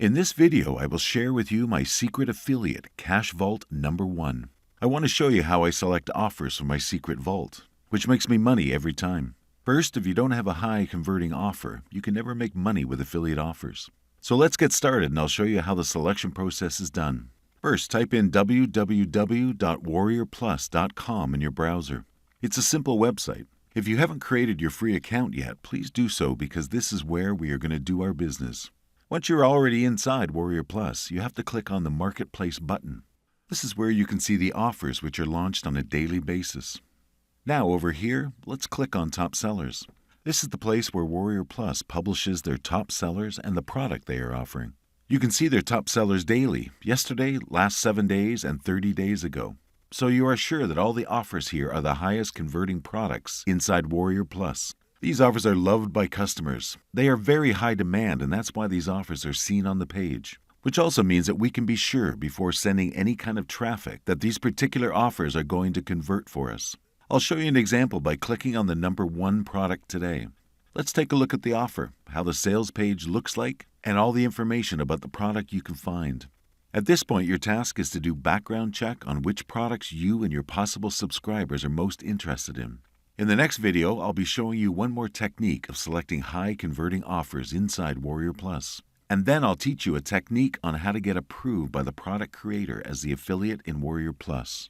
In this video, I will share with you my secret affiliate, Cash Vault number 1. I want to show you how I select offers from my secret vault, which makes me money every time. First, if you don't have a high converting offer, you can never make money with affiliate offers. So let's get started and I'll show you how the selection process is done. First, type in www.warriorplus.com in your browser. It's a simple website. If you haven't created your free account yet, please do so because this is where we are going to do our business. Once you're already inside Warrior Plus, you have to click on the Marketplace button. This is where you can see the offers which are launched on a daily basis. Now over here, let's click on Top Sellers. This is the place where Warrior Plus publishes their top sellers and the product they are offering. You can see their top sellers daily, yesterday, last 7 days, and 30 days ago. So you are sure that all the offers here are the highest converting products inside Warrior Plus. These offers are loved by customers. They are very high demand, and that's why these offers are seen on the page, which also means that we can be sure before sending any kind of traffic that these particular offers are going to convert for us. I'll show you an example by clicking on the number 1 product today. Let's take a look at the offer, how the sales page looks like, and all the information about the product you can find. At this point, your task is to do background check on which products you and your possible subscribers are most interested in. In the next video, I'll be showing you one more technique of selecting high converting offers inside Warrior Plus. And then I'll teach you a technique on how to get approved by the product creator as the affiliate in Warrior Plus.